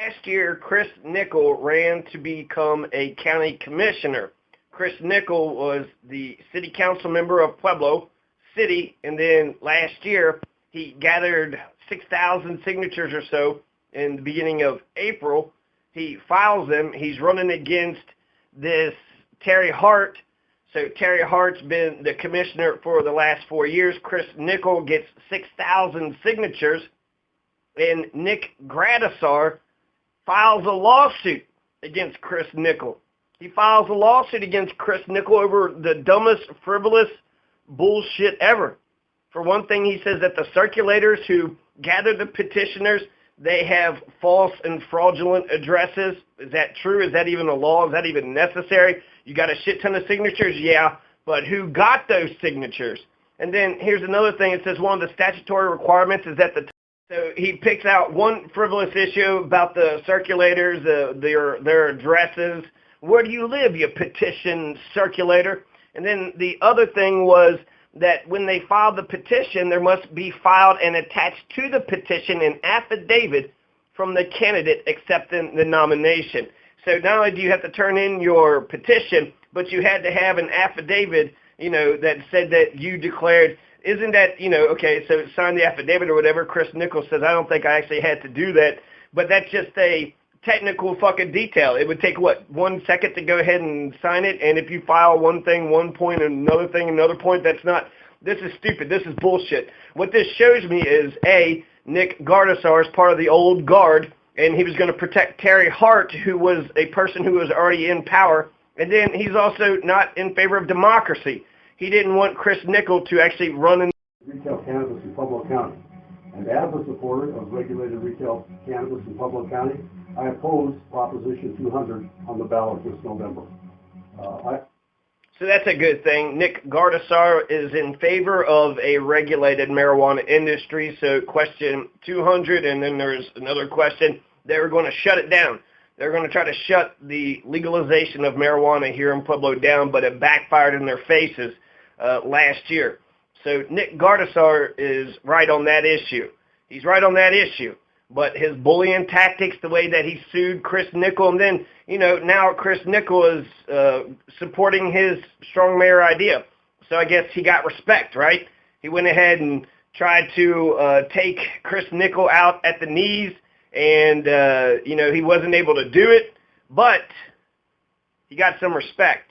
Last year, Chris Nickel ran to become a county commissioner. Chris Nickel was the city council member of Pueblo City, and then last year he gathered 6,000 signatures or so in the beginning of April. He files them. He's running against this Terry Hart. So Terry Hart's been the commissioner for the last 4 years. Chris Nickel gets 6,000 signatures, and Nick Gradisar files a lawsuit against Chris Nickel. He files a lawsuit against Chris Nickel over the dumbest, frivolous bullshit ever. For one thing, he says that the circulators who gather the petitioners, they have false and fraudulent addresses. Is that true? Is that even a law? Is that even necessary? You got a shit ton of signatures? Yeah, but who got those signatures? And then here's another thing. It says one of the statutory requirements is that so he picks out one frivolous issue about the circulators, their addresses. Where do you live, you petition circulator? And then the other thing was that when they file the petition, there must be filed and attached to the petition an affidavit from the candidate accepting the nomination. So not only do you have to turn in your petition, but you had to have an affidavit, that said that you declared. Isn't that, okay, so sign the affidavit or whatever. Chris Nickel says, I don't think I actually had to do that, but that's just a technical fucking detail. It would take, 1 second to go ahead and sign it, and if you file one thing, 1 point, another thing, another point, this is stupid. This is bullshit. What this shows me is, A, Nick Gardisar is part of the old guard, and he was going to protect Terry Hart, who was a person who was already in power, and then he's also not in favor of democracy. He didn't want Chris Nickel to actually run in retail cannabis in Pueblo County. And as a supporter of regulated retail cannabis in Pueblo County, I oppose Proposition 200 on the ballot this November. So that's a good thing. Nick Gardisar is in favor of a regulated marijuana industry. So question 200, and then there's another question. They were going to shut it down. They're going to try to shut the legalization of marijuana here in Pueblo down, but it backfired in their faces last year. So Nick Gardisar is right on that issue. He's right on that issue. But his bullying tactics, the way that he sued Chris Nickel, and then, now Chris Nickel is supporting his strong mayor idea. So I guess he got respect, right? He went ahead and tried to take Chris Nickel out at the knees, and, he wasn't able to do it, but he got some respect.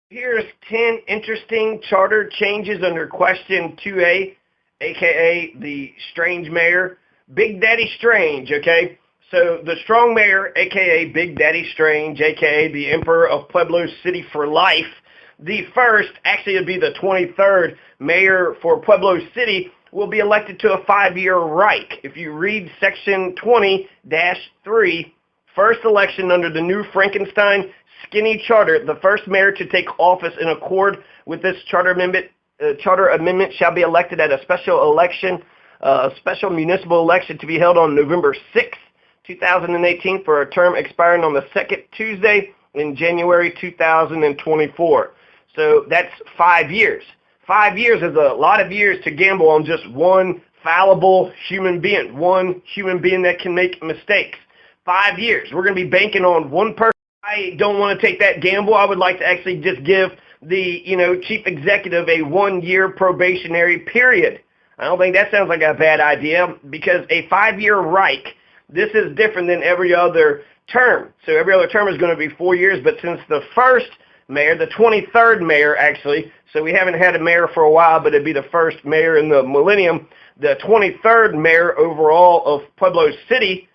Here's 10 interesting charter changes under question 2A, a.k.a. the strange mayor, Big Daddy Strange, okay? So the strong mayor, a.k.a. Big Daddy Strange, a.k.a. the Emperor of Pueblo City for life, the first, actually it'd be the 23rd mayor for Pueblo City, will be elected to a 5-year Reich. If you read section 20-3, first election under the new Frankenstein skinny charter, the first mayor to take office in accord with this charter amendment shall be elected at a special municipal election to be held on November 6, 2018 for a term expiring on the second Tuesday in January 2024. So that's 5 years. 5 years is a lot of years to gamble on just one fallible human being, one human being that can make mistakes. 5 years. We're going to be banking on one person. I don't want to take that gamble. I would like to actually just give the, chief executive a 1-year probationary period. I don't think that sounds like a bad idea, because a 5-year Reich, this is different than every other term. So every other term is going to be 4 years, but since the first mayor, the 23rd mayor actually, so we haven't had a mayor for a while, but it'd be the first mayor in the millennium, the 23rd mayor overall of Pueblo City,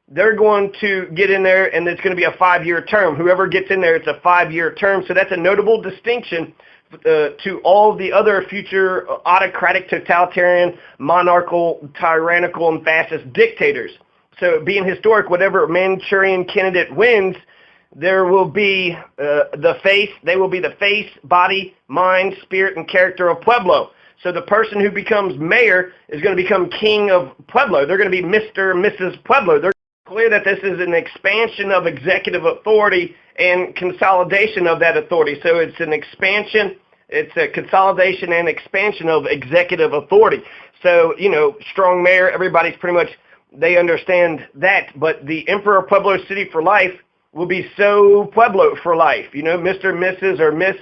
they're going to get in there, and it's going to be a 5-year term. Whoever gets in there, it's a 5-year term. So that's a notable distinction to all the other future autocratic, totalitarian, monarchical, tyrannical, and fascist dictators. So being historic, whatever Manchurian candidate wins, there will be they will be the face, body, mind, spirit, and character of Pueblo. So the person who becomes mayor is going to become king of Pueblo. They're going to be Mr. and Mrs. Pueblo. They're clear that this is an expansion of executive authority and consolidation of that authority. So it's an expansion It's a consolidation and expansion of executive authority. So, strong mayor, everybody's pretty much, they understand that. But the Emperor Pueblo City for life will be so Pueblo for life. Mr., Mrs., or Miss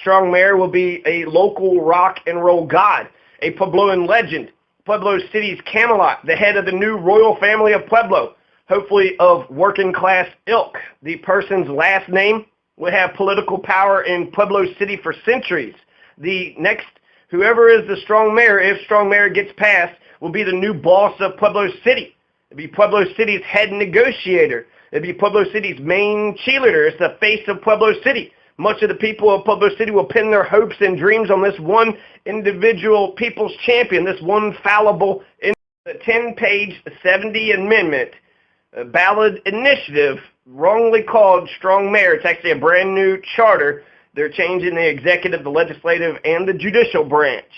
Strong Mayor will be a local rock and roll god, a Puebloan legend, Pueblo City's Camelot, the head of the new royal family of Pueblo, hopefully of working class ilk. The person's last name will have political power in Pueblo City for centuries. The next, whoever is the strong mayor, if strong mayor gets passed, will be the new boss of Pueblo City. It'll be Pueblo City's head negotiator. It'll be Pueblo City's main cheerleader. It's the face of Pueblo City. Much of the people of Pueblo City will pin their hopes and dreams on this one individual people's champion, this one fallible, 10-page 70 amendment ballot initiative, wrongly called Strong Mayor. It's actually a brand new charter. They're changing the executive, the legislative, and the judicial branch.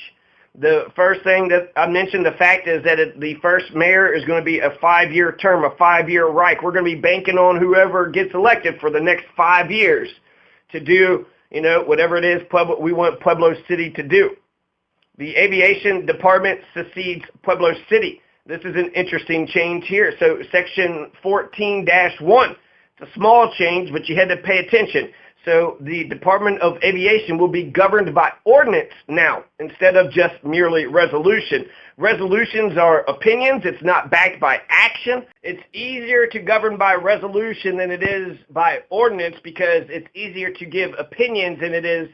The first thing that I mentioned, the fact is that the first mayor is going to be a 5-year term, a 5-year Reich. We're going to be banking on whoever gets elected for the next 5 years to do, whatever it is we want Pueblo City to do. The Aviation Department succeeds Pueblo City. This is an interesting change here. So Section 14-1, it's a small change, but you had to pay attention. So the Department of Aviation will be governed by ordinance now instead of just merely resolution. Resolutions are opinions. It's not backed by action. It's easier to govern by resolution than it is by ordinance because it's easier to give opinions than it is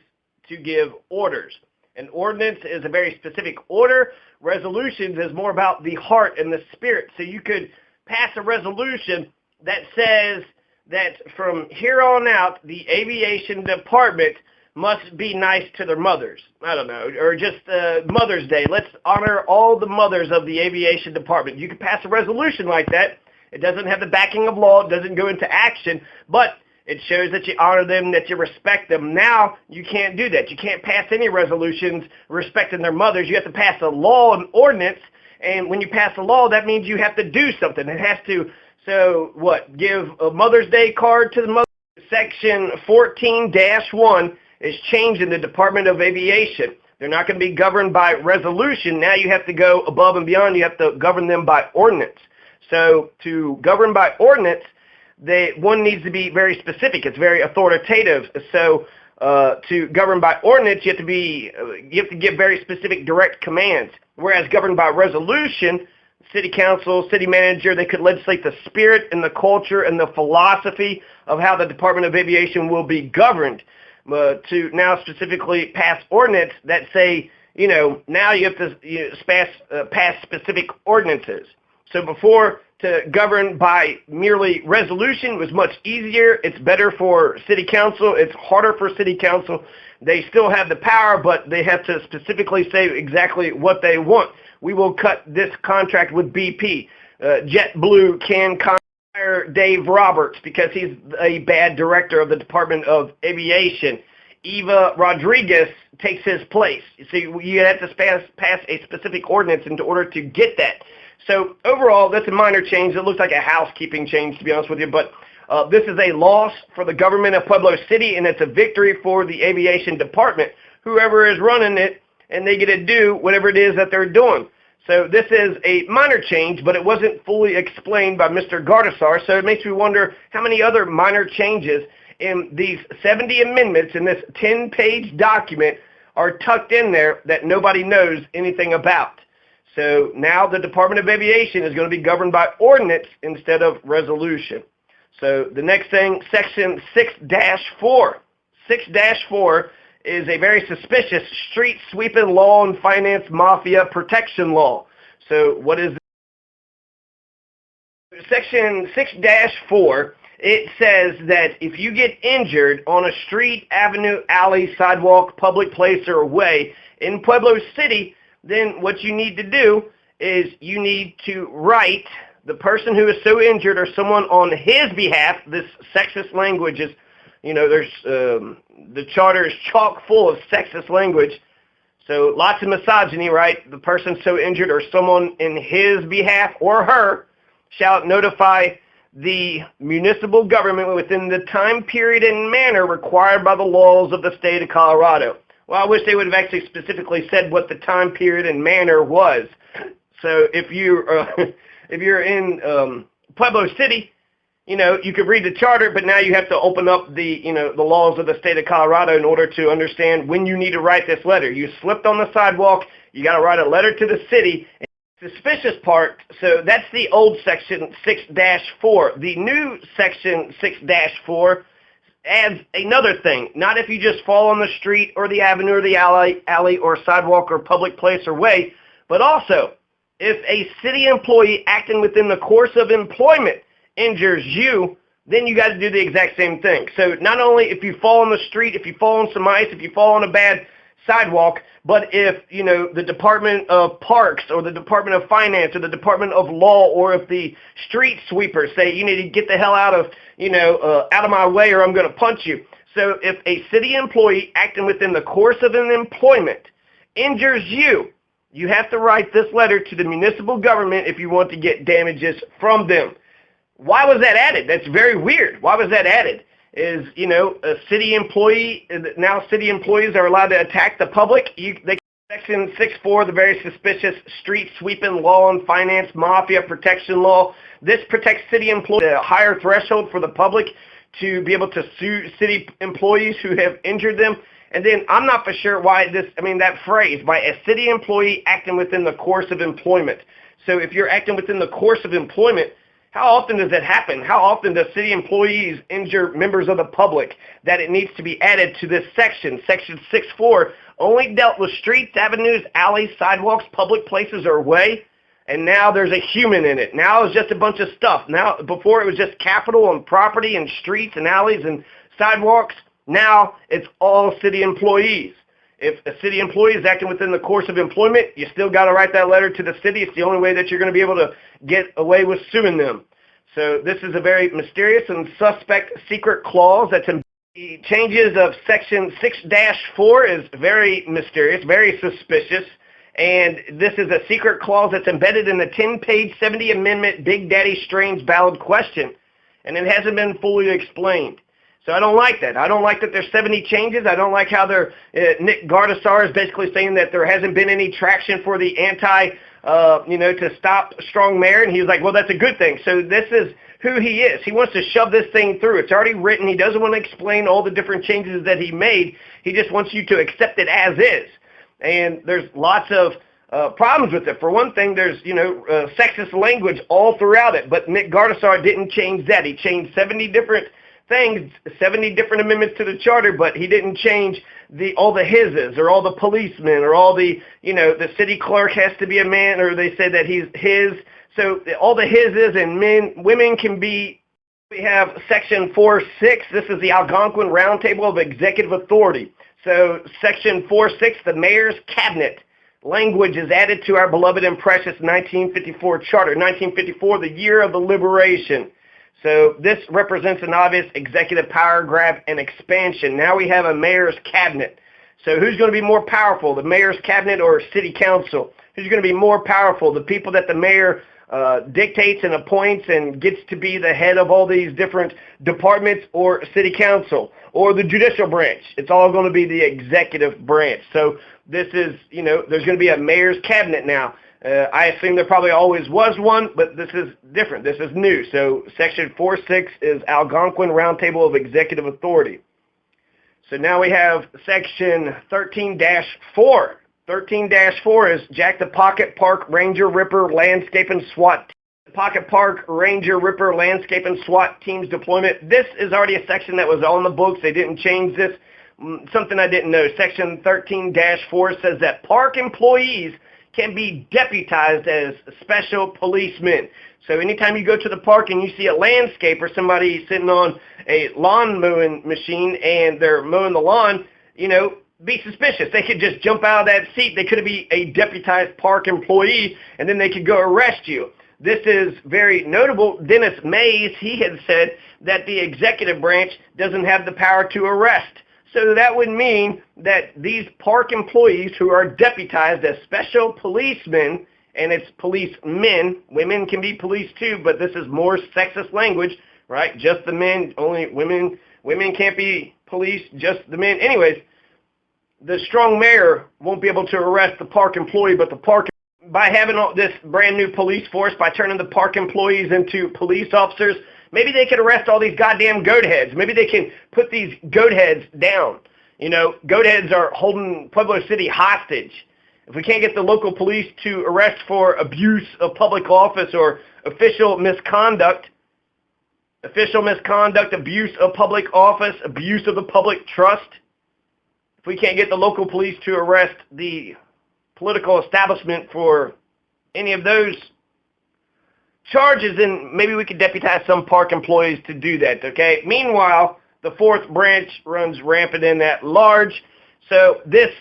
to give orders. An ordinance is a very specific order. Resolutions is more about the heart and the spirit. So you could pass a resolution that says that from here on out, the Aviation Department must be nice to their mothers. I don't know, or just Mother's Day. Let's honor all the mothers of the Aviation Department. You can pass a resolution like that. It doesn't have the backing of law. It doesn't go into action, but it shows that you honor them, that you respect them. Now, you can't do that. You can't pass any resolutions respecting their mothers. You have to pass a law, an ordinance, and when you pass a law, that means you have to do something. It has to, give a Mother's Day card to the mother. Section 14-1 is changing the Department of Aviation. They're not going to be governed by resolution. Now you have to go above and beyond. You have to govern them by ordinance. So to govern by ordinance, one needs to be very specific. It's very authoritative. So to govern by ordinance, you have to give very specific direct commands. Whereas governed by resolution, city council, city manager, they could legislate the spirit and the culture and the philosophy of how the Department of Aviation will be governed. To now specifically pass ordinance that say, now you have to pass specific ordinances. So before, to govern by merely resolution was much easier. It's better for city council. It's harder for city council. They still have the power, but they have to specifically say exactly what they want. We will cut this contract with BP. JetBlue can hire Dave Roberts because he's a bad director of the Department of Aviation. Eva Rodriguez takes his place. So you have to pass a specific ordinance in order to get that. So overall, that's a minor change. It looks like a housekeeping change, to be honest with you, but this is a loss for the government of Pueblo City, and it's a victory for the Aviation Department, whoever is running it, and they get to do whatever it is that they're doing. So this is a minor change, but it wasn't fully explained by Mr. Gardasar, so it makes me wonder how many other minor changes in these 70 amendments in this 10-page document are tucked in there that nobody knows anything about. So now the Department of Aviation is going to be governed by ordinance instead of resolution. So the next thing, Section 6-4. 6-4 is a very suspicious street sweeping law and finance mafia protection law. So what is this? Section 6-4, it says that if you get injured on a street, avenue, alley, sidewalk, public place, or way in Pueblo City, then what you need to do is you need to write the person who is so injured or someone on his behalf. This sexist language is, there's the charter is chock full of sexist language. So lots of misogyny, right? The person so injured or someone in his behalf or her shall notify the municipal government within the time period and manner required by the laws of the state of Colorado. Well, I wish they would have actually specifically said what the time period and manner was. So if you're in Pueblo City, you could read the charter, but now you have to open up the laws of the state of Colorado in order to understand when you need to write this letter. You slipped on the sidewalk, you got to write a letter to the city. And the suspicious part, so that's the old section 6-4. The new section 6-4 adds another thing. Not if you just fall on the street or the avenue or the alley or sidewalk or public place or way, but also if a city employee acting within the course of employment injures you, then you got to do the exact same thing. So not only if you fall on the street, if you fall on some ice, if you fall on a bad sidewalk, but if, the Department of Parks or the Department of Finance or the Department of Law, or if the street sweepers say you need to get the hell out of my way or I'm going to punch you. So if a city employee acting within the course of an employment injures you, you have to write this letter to the municipal government if you want to get damages from them. Why was that added? That's very weird. Why was that added? Is, a city employee, now city employees are allowed to attack the public. Section 6-4, the very suspicious street sweeping law and Finance-Mafia protection law. This protects city employees, a higher threshold for the public to be able to sue city employees who have injured them. And then I'm not for sure why that phrase, by a city employee acting within the course of employment. So if you're acting within the course of employment, how often does that happen? How often do city employees injure members of the public that it needs to be added to this section? Section 6-4 only dealt with streets, avenues, alleys, sidewalks, public places, or way. And now there's a human in it. Now it's just a bunch of stuff. Now, before it was just capital and property and streets and alleys and sidewalks. Now it's all city employees. If a city employee is acting within the course of employment, you still got to write that letter to the city. It's the only way that you're going to be able to get away with suing them. So this is a very mysterious and suspect secret clause that's in the changes of Section 6-4 is very mysterious, very suspicious. And this is a secret clause that's embedded in the 10-page 70 Amendment Big Daddy Strange ballot question. And it hasn't been fully explained. So I don't like that. I don't like that there's 70 changes. I don't like how Nick Gardasar is basically saying that there hasn't been any traction for the to stop strong mayor. And he was like, well, that's a good thing. So this is who he is. He wants to shove this thing through. It's already written. He doesn't want to explain all the different changes that he made. He just wants you to accept it as is. And there's lots of problems with it. For one thing, there's, sexist language all throughout it. But Nick Gardasar didn't change that. He changed 70 different things, 70 different amendments to the charter, but he didn't change all the hises or all the policemen or all the the city clerk has to be a man, or they say that he's his. So all the hises and women can be. We have Section 4.6. This is the Algonquin Roundtable of Executive Authority. So Section 4.6, the mayor's cabinet language is added to our beloved and precious 1954 charter. 1954, the year of the liberation. So this represents an obvious executive power grab and expansion. Now we have a mayor's cabinet. So who's going to be more powerful, the mayor's cabinet or city council? Who's going to be more powerful, the people that the mayor dictates and appoints and gets to be the head of all these different departments, or city council, or the judicial branch? It's all going to be the executive branch. So this is, there's going to be a mayor's cabinet now. I assume there probably always was one, but this is different. This is new. So Section 4.6 is Algonquin Roundtable of Executive Authority. So now we have Section 13-4. 13-4 is Jack the Pocket Park Ranger Ripper Landscape and SWAT. Pocket Park Ranger Ripper Landscape and SWAT Teams Deployment. This is already a section that was on the books. They didn't change this. Something I didn't know. Section 13-4 says that park employees can be deputized as special policemen. So anytime you go to the park and you see a landscaper, somebody sitting on a lawn mowing machine and they're mowing the lawn, be suspicious. They could just jump out of that seat. They could be a deputized park employee, and then they could go arrest you. This is very notable. Dennis Mays, he had said that the executive branch doesn't have the power to arrest. So that would mean that these park employees who are deputized as special policemen, and it's policemen, women can be police too, but this is more sexist language, right? Just the men, only women can't be police, just the men. Anyways, the strong mayor won't be able to arrest the park employee, but the park, by having all this brand new police force, by turning the park employees into police officers, maybe they could arrest all these goddamn goat heads. Maybe they can put these goat heads down. You know, goat heads are holding Pueblo City hostage. If we can't get the local police to arrest for abuse of public office or official misconduct, abuse of public office, abuse of the public trust, if we can't get the local police to arrest the political establishment for any of those charges, then maybe we could deputize some park employees to do that, okay? Meanwhile, the fourth branch runs rampant in at large. So this,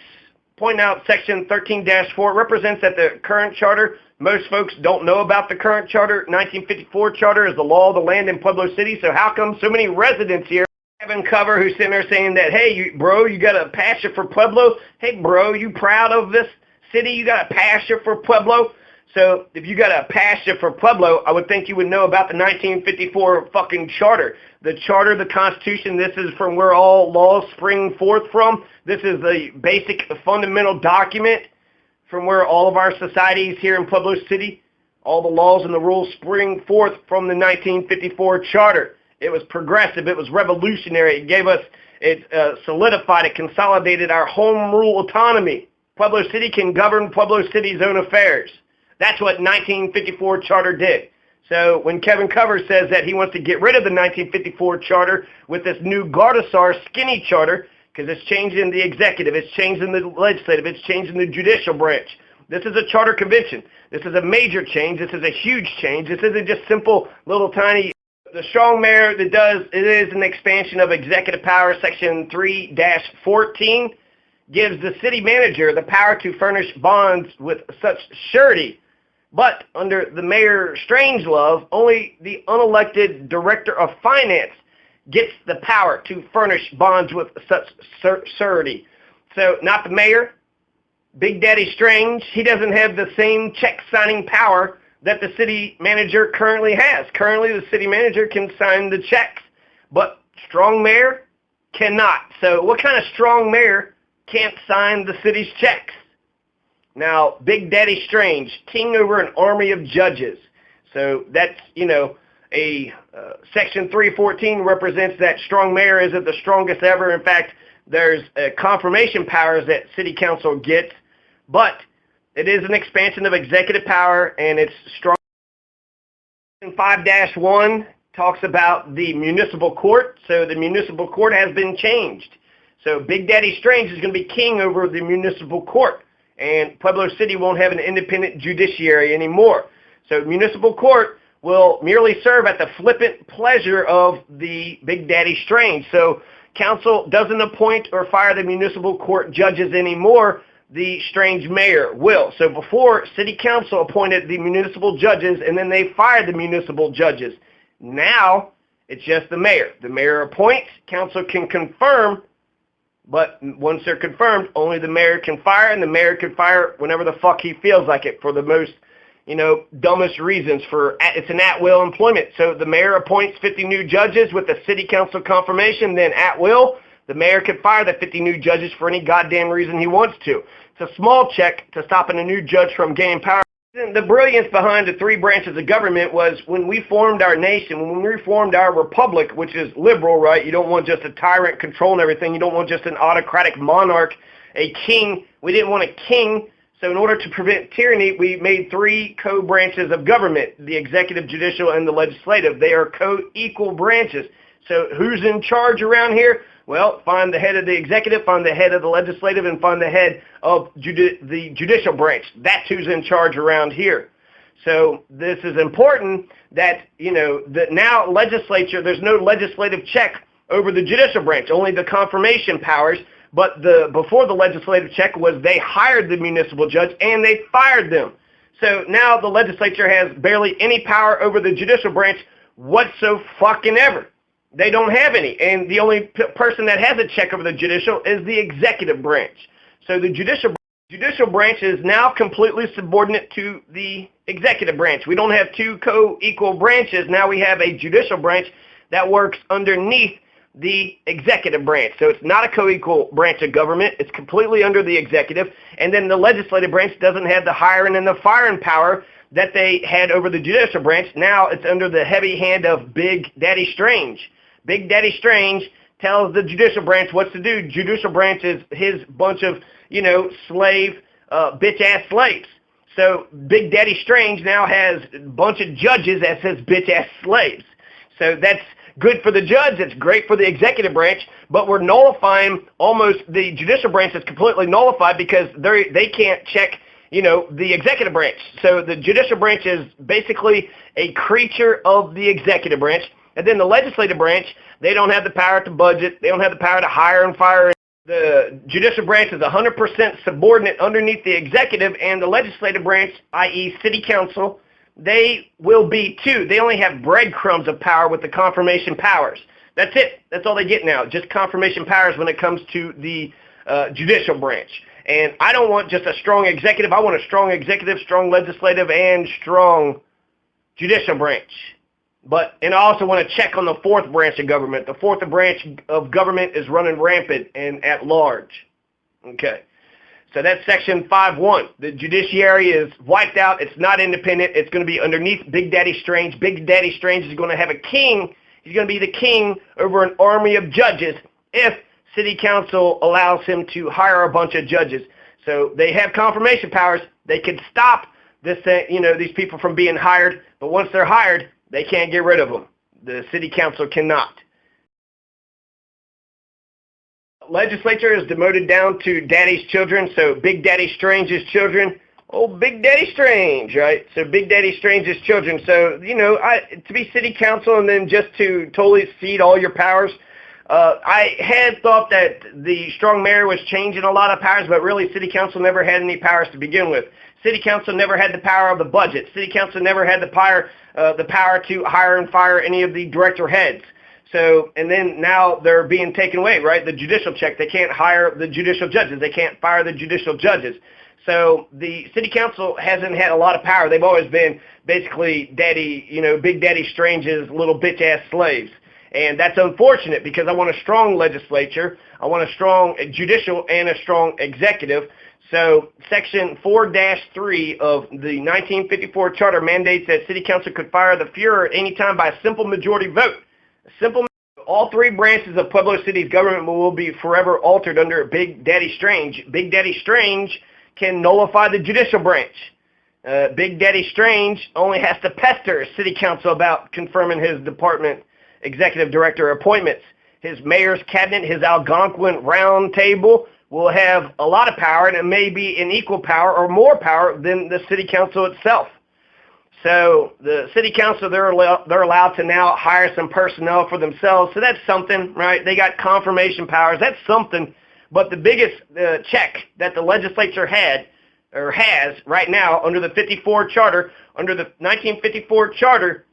pointing out Section 13-4, represents that the current charter, most folks don't know about the current charter. 1954 charter is the law of the land in Pueblo City. So how come so many residents here, Kevin Cover, who's sitting there saying that, hey, bro, you got a passion for Pueblo? Hey, bro, you proud of this city? You got a passion for Pueblo? So if you got a passion for Pueblo, I would think you would know about the 1954 fucking charter. The charter, the Constitution, this is from where all laws spring forth from. This is the basic fundamental document from where all of our societies here in Pueblo City, all the laws and the rules spring forth from the 1954 charter. It was progressive. It was revolutionary. It gave us, it solidified, it consolidated our home rule autonomy. Pueblo City can govern Pueblo City's own affairs. That's what 1954 charter did. So when Kevin Cover says that he wants to get rid of the 1954 charter with this new Gardasar skinny charter, because it's changing the executive, it's changing the legislative, it's changing the judicial branch. This is a charter convention. This is a major change. This is a huge change. This isn't just simple little tiny. The strong mayor that does, it is an expansion of executive power. Section 3-14 gives the city manager the power to furnish bonds with such surety. But under the Mayor Strangelove, only the unelected director of finance gets the power to furnish bonds with such surety. So not the mayor, Big Daddy Strange, he doesn't have the same check-signing power that the city manager currently has. Currently, the city manager can sign the checks, but strong mayor cannot. So what kind of strong mayor can't sign the city's checks? Now, Big Daddy Strange, king over an army of judges. So that's, you know, Section 314 represents that strong mayor isn't the strongest ever. In fact, there's confirmation powers that city council gets, but it is an expansion of executive power, and it's strong. Section 5-1 talks about the municipal court. So the municipal court has been changed. So Big Daddy Strange is going to be king over the municipal court, and Pueblo City won't have an independent judiciary anymore. So municipal court will merely serve at the flippant pleasure of the Big Daddy Strange. So council doesn't appoint or fire the municipal court judges anymore. The Strange mayor will. So before, city council appointed the municipal judges, and then they fired the municipal judges. Now, it's just the mayor. The mayor appoints, council can confirm, but once they're confirmed, only the mayor can fire, and the mayor can fire whenever the fuck he feels like it for the most, you know, dumbest reasons. It's an at-will employment. So the mayor appoints 50 new judges with the city council confirmation, then at will, the mayor can fire the 50 new judges for any goddamn reason he wants to. It's a small check to stopping a new judge from gaining power. The brilliance behind the three branches of government was when we formed our nation, when we formed our republic, which is liberal, right? You don't want just a tyrant controlling everything. You don't want just an autocratic monarch, a king. We didn't want a king. So in order to prevent tyranny, we made three co-branches of government, the executive, judicial, and the legislative. They are co-equal branches. So who's in charge around here? Well, find the head of the executive, find the head of the legislative, and find the head of the judicial branch. That's who's in charge around here. So this is important that, you know, that now legislature, there's no legislative check over the judicial branch, only the confirmation powers. But before the legislative check was they hired the municipal judge and they fired them. So now the legislature has barely any power over the judicial branch whatsoever. They don't have any, and the only person that has a check over the judicial is the executive branch. So the judicial branch is now completely subordinate to the executive branch. We don't have two co-equal branches. Now we have a judicial branch that works underneath the executive branch. So it's not a co-equal branch of government. It's completely under the executive. And then the legislative branch doesn't have the hiring and the firing power that they had over the judicial branch. Now it's under the heavy hand of Big Daddy Strange. Big Daddy Strange tells the judicial branch what to do. Judicial branch is his bunch of, slave, bitch-ass slaves. So Big Daddy Strange now has a bunch of judges as his bitch-ass slaves. So that's good for the judge. It's great for the executive branch, but we're nullifying almost the judicial branch is completely nullified because they can't check, the executive branch. So the judicial branch is basically a creature of the executive branch. And then the legislative branch, they don't have the power to budget. They don't have the power to hire and fire. The judicial branch is 100% subordinate underneath the executive, and the legislative branch, i.e. city council, they will be too. They only have breadcrumbs of power with the confirmation powers. That's it. That's all they get now, just confirmation powers when it comes to the judicial branch. And I don't want just a strong executive. I want a strong executive, strong legislative, and strong judicial branch. And I also want to check on the fourth branch of government. The fourth branch of government is running rampant and at large. Okay. So that's Section 5.1. The judiciary is wiped out. It's not independent. It's going to be underneath Big Daddy Strange. Big Daddy Strange is going to have a king. He's going to be the king over an army of judges if city council allows him to hire a bunch of judges. So they have confirmation powers. They can stop this, these people from being hired. But once they're hired, they can't get rid of them. The city council cannot. Legislature is demoted down to Daddy's children, so Big Daddy Strange's children. Oh, Big Daddy Strange, right? So Big Daddy Strange's children. So, to be city council and then just to totally cede all your powers. I had thought that the strong mayor was changing a lot of powers, but really city council never had any powers to begin with. City council never had the power of the budget. City council never had the power to hire and fire any of the director heads. So, and then now they're being taken away, right? The judicial check. They can't hire the judicial judges. They can't fire the judicial judges. So the city council hasn't had a lot of power. They've always been basically Big Daddy Strange's little bitch-ass slaves. And that's unfortunate because I want a strong legislature. I want a strong judicial and a strong executive. So Section 4-3 of the 1954 Charter mandates that City Council could fire the Fuhrer at any time by a simple majority vote. All three branches of Pueblo City's government will be forever altered under Big Daddy Strange. Big Daddy Strange can nullify the judicial branch. Big Daddy Strange only has to pester City Council about confirming his department executive director appointments. His mayor's cabinet, his Algonquin round table will have a lot of power, and it may be in equal power or more power than the city council itself. So the city council, they're allowed to now hire some personnel for themselves. So that's something, right? They got confirmation powers. That's something. But the biggest check that the legislature had or has right now under the 54 Charter, under the 1954 Charter,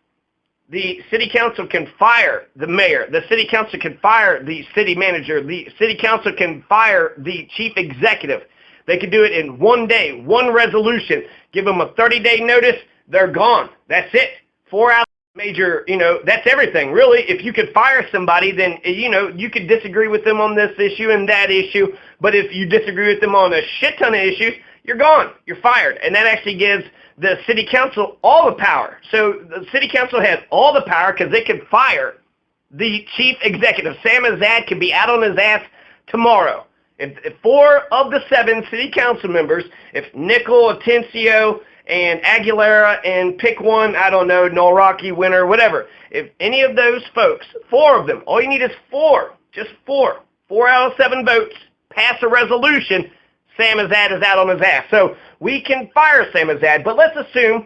the city council can fire the mayor. The city council can fire the city manager. The city council can fire the chief executive. They can do it in one day, one resolution. Give them a 30-day notice. They're gone. That's it. 4 hours major, that's everything. Really, if you could fire somebody, then, you could disagree with them on this issue and that issue. But if you disagree with them on a shit ton of issues, you're gone. You're fired. And that actually gives the city council all the power. So the city council has all the power because they can fire the chief executive. Sam Azad can be out on his ass tomorrow. If 4 of the 7 city council members, if Nickel, Atencio, and Aguilera, and pick one, I don't know, Noel Rocky, Winter, whatever. If any of those folks, 4 of them, all you need is 4, just 4. 4 out of 7 votes pass a resolution, Sam Azad is out on his ass. So we can fire Sam Azad, but let's assume,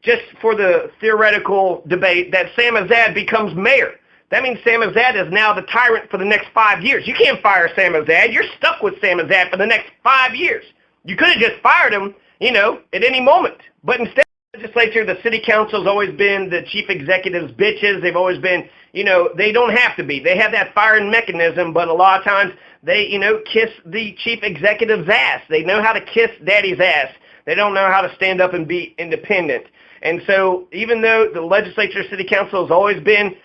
just for the theoretical debate, that Sam Azad becomes mayor. That means Sam Azad is now the tyrant for the next 5 years. You can't fire Sam Azad. You're stuck with Sam Azad for the next 5 years. You could have just fired him, at any moment. But instead, the legislature, the city council has always been the chief executive's bitches. They've always been, they don't have to be. They have that firing mechanism, but a lot of times they, kiss the chief executive's ass. They know how to kiss daddy's ass. They don't know how to stand up and be independent. And so even though the legislature, city council has always been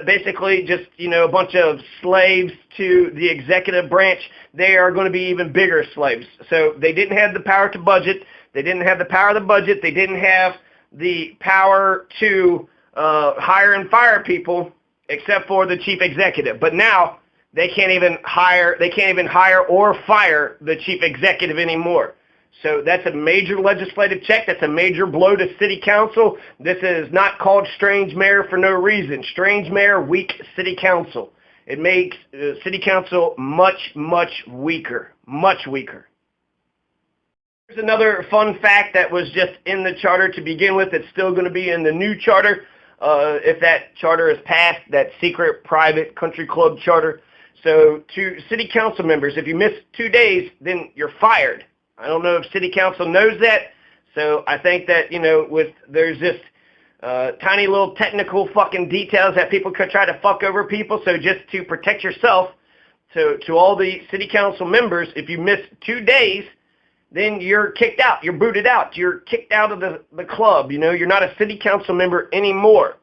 basically just, a bunch of slaves to the executive branch. They are going to be even bigger slaves. So they didn't have the power to budget. They didn't have the power of the budget. They didn't have the power to hire and fire people except for the chief executive. But now they can't even hire or fire the chief executive anymore. So that's a major legislative check. That's a major blow to city council. This is not called strange mayor for no reason. Strange mayor, weak city council. It makes city council much, much weaker. Much weaker. Here's another fun fact that was just in the charter to begin with. It's still going to be in the new charter. If that charter is passed, that secret private country club charter. So to city council members, if you miss 2 days, then you're fired. I don't know if city council knows that, so I think that, there's just tiny little technical fucking details that people could try to fuck over people, so just to protect yourself, to all the city council members, if you miss 2 days, then you're kicked out, you're booted out, you're kicked out of the club, you're not a city council member anymore.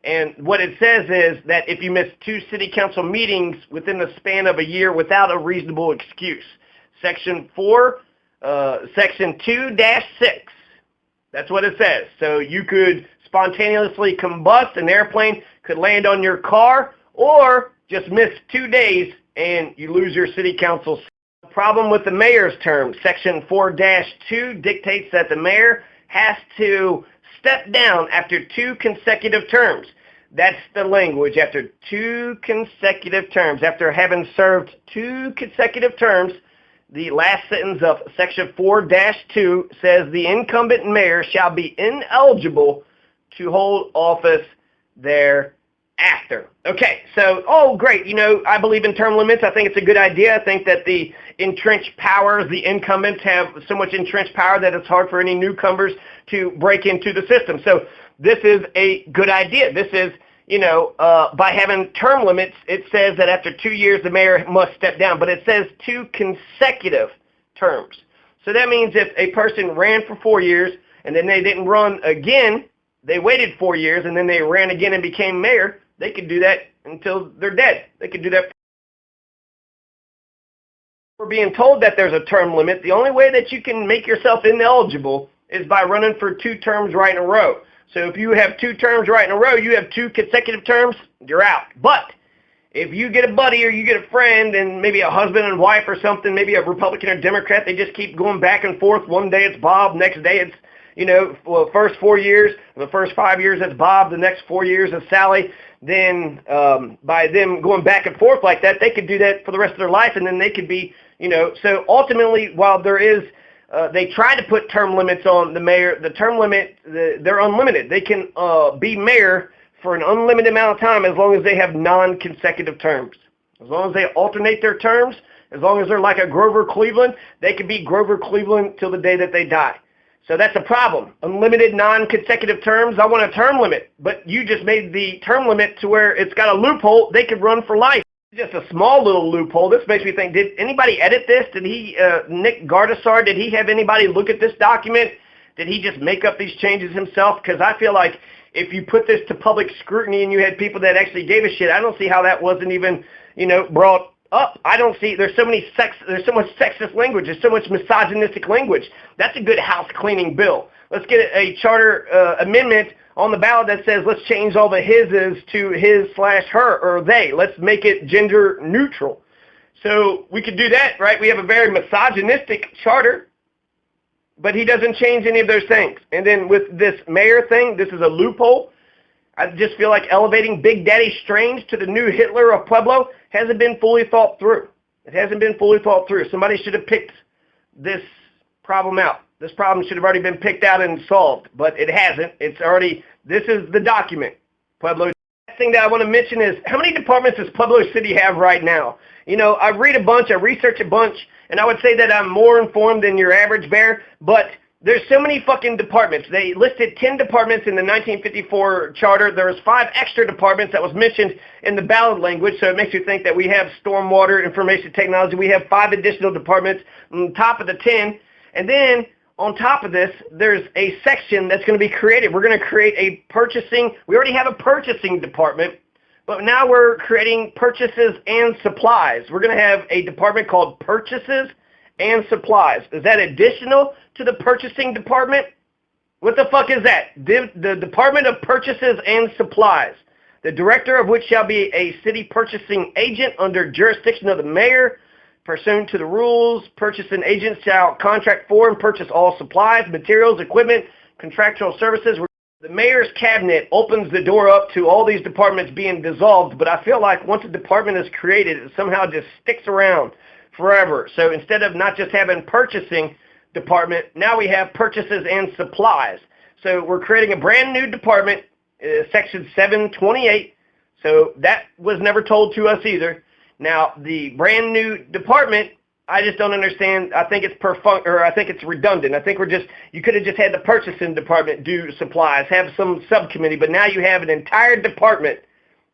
And what it says is that if you miss 2 city council meetings within the span of a year without a reasonable excuse, Section 2-6. That's what it says. So you could spontaneously combust, an airplane could land on your car, or just miss 2 days and you lose your city council seat. The problem with the mayor's term, Section 4-2 dictates that the mayor has to step down after 2 consecutive terms. That's the language, after 2 consecutive terms. After having served 2 consecutive terms, the last sentence of Section 4-2 says the incumbent mayor shall be ineligible to hold office thereafter. Okay, so, great. I believe in term limits. I think it's a good idea. I think that the entrenched powers, the incumbents have so much entrenched power that it's hard for any newcomers to break into the system. So this is a good idea. This is, by having term limits, it says that after 2 years the mayor must step down, but it says 2 consecutive terms. So that means if a person ran for 4 years and then they didn't run again, they waited 4 years and then they ran again and became mayor, they could do that until they're dead. They could do that. We're being told that there's a term limit. The only way that you can make yourself ineligible is by running for 2 terms right in a row. So if you have 2 terms right in a row, you have 2 consecutive terms, you're out. But if you get a buddy or you get a friend and maybe a husband and wife or something, maybe a Republican or Democrat, they just keep going back and forth. One day it's Bob, next day it's, first 4 years, the first 5 years it's Bob, the next 4 years it's Sally. Then by them going back and forth like that, they could do that for the rest of their life, and then they could be, so ultimately, while there is, they try to put term limits on the mayor, the term limit, they're unlimited. They can be mayor for an unlimited amount of time as long as they have non-consecutive terms. As long as they alternate their terms, as long as they're like a Grover Cleveland, they can be Grover Cleveland till the day that they die. So that's a problem. Unlimited non-consecutive terms, I want a term limit. But you just made the term limit to where it's got a loophole. They could run for life. Just a small little loophole. This makes me think, did anybody edit this? Did Nick Gardasar, did he have anybody look at this document? Did he just make up these changes himself? Because I feel like if you put this to public scrutiny and you had people that actually gave a shit, I don't see how that wasn't even, brought up. I don't see, there's so much sexist language, there's so much misogynistic language. That's a good house cleaning bill. Let's get a charter amendment on the ballot that says let's change all the hises to his/her or they. Let's make it gender neutral. So we could do that, right? We have a very misogynistic charter, but he doesn't change any of those things. And then with this mayor thing, this is a loophole. I just feel like elevating Big Daddy Strange to the new Hitler of Pueblo hasn't been fully thought through. It hasn't been fully thought through. Somebody should have picked this problem out. This problem should have already been picked out and solved, but it hasn't. It's already, this is the document. Pueblo. The thing that I want to mention is, how many departments does Pueblo City have right now? I read a bunch, I research a bunch, and I would say that I'm more informed than your average bear, but there's so many fucking departments. They listed 10 departments in the 1954 charter. There was 5 extra departments that was mentioned in the ballot language, so it makes you think that we have stormwater, information technology. We have 5 additional departments on top of the 10. And then on top of this, there's a section that's going to be created. We're going to create a purchasing. We already have a purchasing department, But now we're creating purchases and supplies. We're going to have a department called Purchases and Supplies. Is that additional to the purchasing department? What the fuck is that? The Department of Purchases and Supplies. The director of which shall be a city purchasing agent under jurisdiction of the mayor. Pursuant to the rules, purchasing agents shall contract for and purchase all supplies, materials, equipment, contractual services. The mayor's cabinet opens the door up to all these departments being dissolved, but I feel like once a department is created, it somehow just sticks around forever. So instead of not just having purchasing department, now we have purchases and supplies. So we're creating a brand new department, section 728. So that was never told to us either. Now the brand new department, I just don't understand. I think it's I think it's redundant. I think you could have just had the purchasing department do supplies, have some subcommittee, but now you have an entire department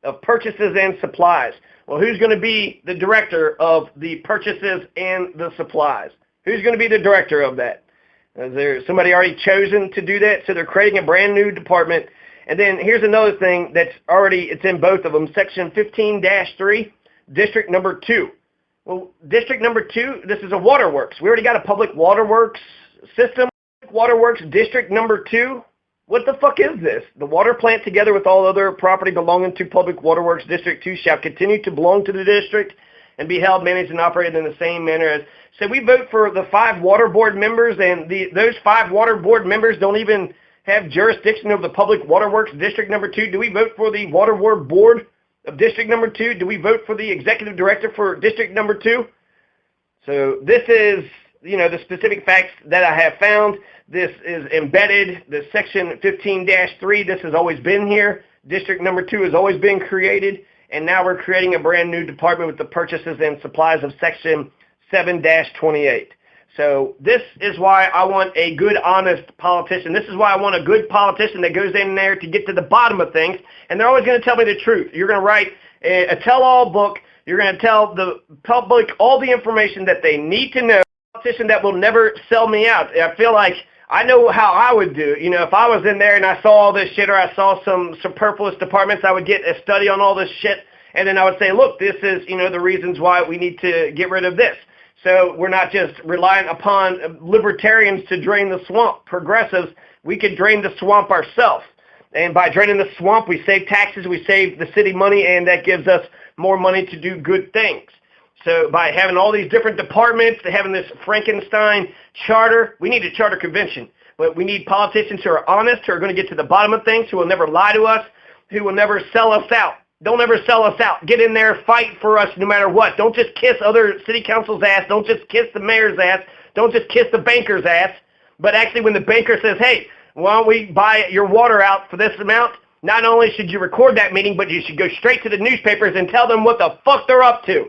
of purchases and supplies. Well, who's going to be the director of the purchases and the supplies? Who's going to be the director of that? Is there somebody already chosen to do that? So they're creating a brand new department. And then here's another thing it's in both of them, section 15-3, district number 2. Well, District number 2, this is a waterworks. We already got a public waterworks system. Waterworks District number 2. What the fuck is this? The water plant, together with all other property belonging to Public Waterworks District 2, shall continue to belong to the district and be held, managed, and operated in the same manner as. So we vote for the 5 water board members, and those 5 water board members don't even have jurisdiction of the Public Waterworks District number 2. Do we vote for the water board of District number 2? Do we vote for the executive director for District number 2? So this is, the specific facts that I have found. This is embedded. The section 15-3, this has always been here. District number 2 has always been created. And now we're creating a brand new department with the purchases and supplies of section 7-28. So this is why I want a good, honest politician. This is why I want a good politician that goes in there to get to the bottom of things. And they're always going to tell me the truth. You're going to write a tell-all book. You're going to tell the public all the information that they need to know. A politician that will never sell me out. I feel like I know how I would do. If I was in there and I saw all this shit, or I saw some superfluous departments, I would get a study on all this shit. And then I would say, look, this is, the reasons why we need to get rid of this. So we're not just relying upon libertarians to drain the swamp. Progressives, we can drain the swamp ourselves. And by draining the swamp, we save taxes, we save the city money, and that gives us more money to do good things. So by having all these different departments, having this Frankenstein charter, we need a charter convention. But we need politicians who are honest, who are going to get to the bottom of things, who will never lie to us, who will never sell us out. Don't ever sell us out. Get in there, fight for us no matter what. Don't just kiss other city council's ass. Don't just kiss the mayor's ass. Don't just kiss the banker's ass. But actually when the banker says, hey, why don't we buy your water out for this amount, not only should you record that meeting, but you should go straight to the newspapers and tell them what the fuck they're up to.